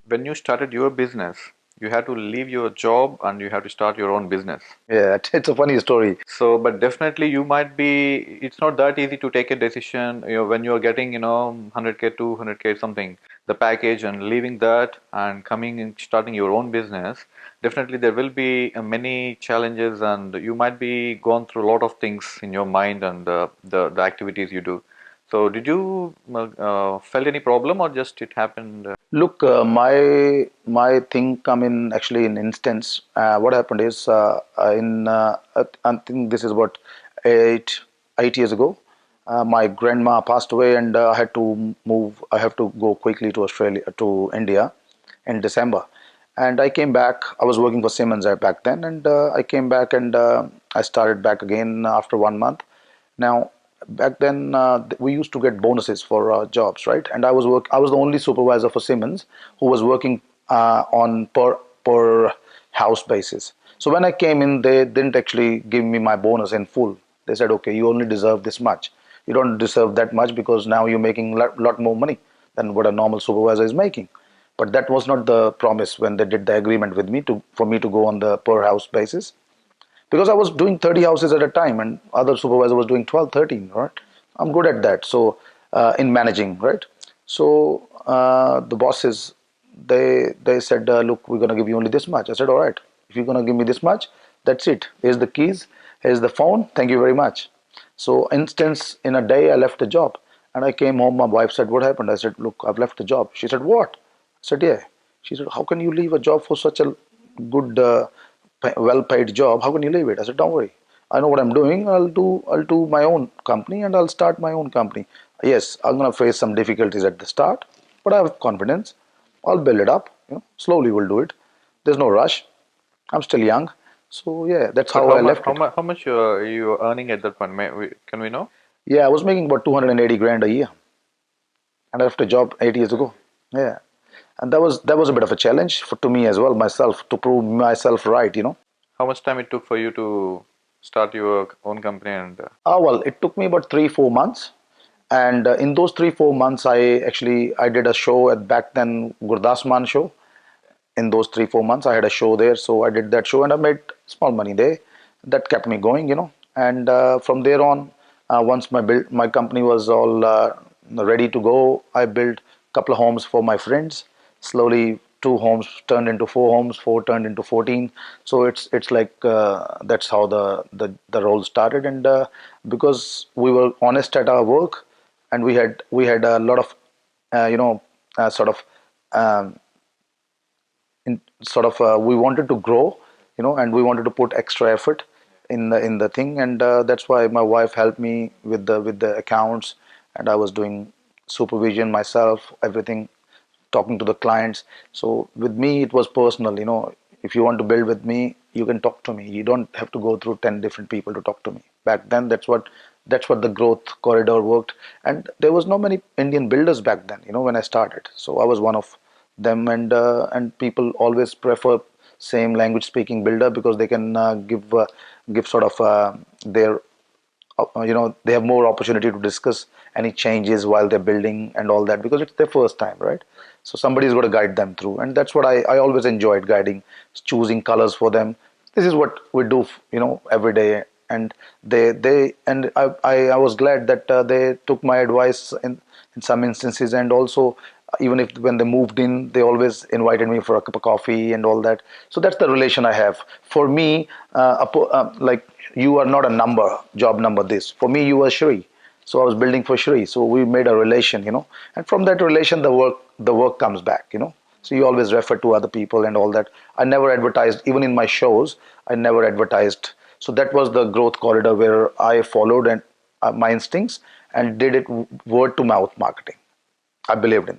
when you started your business, you had to leave your job and you have to start your own business. Yeah, it's a funny story. So, but definitely you might be, it's not that easy to take a decision, when you're getting, 100K, 200K something, the package, and leaving that and coming and starting your own business. Definitely there will be many challenges, and you might be gone through a lot of things in your mind and the activities you do. So did you felt any problem, or just it happened? Look, my thing come in actually in instance. What happened is I think this is about eight 8 years ago. My grandma passed away, and I had to move. I have to go quickly to Australia, to India, in December. And I came back. I was working for Siemens back then, and I came back, and I started back again after 1 month. Now, back then we used to get bonuses for jobs, right? And I was the only supervisor for Siemens who was working on per house basis. So when I came in, they didn't actually give me my bonus in full. They said, okay, you only deserve this much. You don't deserve that much because now you're making lot more money than what a normal supervisor is making. But that was not the promise when they did the agreement with me to for me to go on the per house basis, because I was doing 30 houses at a time and other supervisor was doing 12, 13, right? I'm good at that. So in managing, right? So the bosses, they said, look, we're going to give you only this much. I said, all right, if you're going to give me this much, that's it. Here's the keys. Here's the phone. Thank you very much. So instance, in a day, I left the job and I came home. My wife said, what happened? I said, look, I've left the job. She said, what? I said, yeah. She said, how can you leave a job for such a good well-paid job? How can you leave it? I said, don't worry, I know what I'm doing. I'll do my own company and I'll start my own company. Yes, I'm going to face some difficulties at the start, but I have confidence. I'll build it up, slowly we'll do it. There's no rush. I'm still young. So yeah, that's But how I left it. how much you are earning at that point? Can we know? Yeah, I was making about 280 grand a year and I left a job 8 years ago. Yeah, and that was a bit of a challenge for to me as well, myself, to prove myself right. How much time it took for you to start your own company? And Well, it took me about 3, 4 months, and in those 3, 4 months, I did a show at back then Gurdas Maan show. In those 3, 4 months, I had a show there, so I did that show, and I made small money there. That kept me going. And from there on, once my company was all ready to go, I built a couple of homes for my friends. Slowly, 2 homes turned into 4 homes, four turned into 14. So it's like that's how the role started. And because we were honest at our work, and we had a lot of sort of um, we wanted to grow, and we wanted to put extra effort in the thing, and that's why my wife helped me with the accounts, and I was doing supervision myself, everything, talking to the clients. So with me, it was personal. If you want to build with me, you can talk to me. You don't have to go through 10 different people to talk to me. Back then, that's what the growth corridor worked. And there was no many Indian builders back then, when I started. So I was one of them, and people always prefer same language speaking builder because they can give sort of their they have more opportunity to discuss any changes while they're building and all that, because it's their first time, right? So somebody's got to guide them through, and that's what I always enjoyed, guiding, choosing colors for them. This is what we do, every day. And I was glad that they took my advice in some instances. And also, even if when they moved in, they always invited me for a cup of coffee and all that. So that's the relation I have. For me, like, you are not a number, job number this. For me, you are Shri. So I was building for Shri. So we made a relation. And from that relation, the work comes back. So you always refer to other people and all that. I never advertised, even in my shows, I never advertised. So that was the growth corridor where I followed and my instincts and did it word to mouth marketing. I believed in.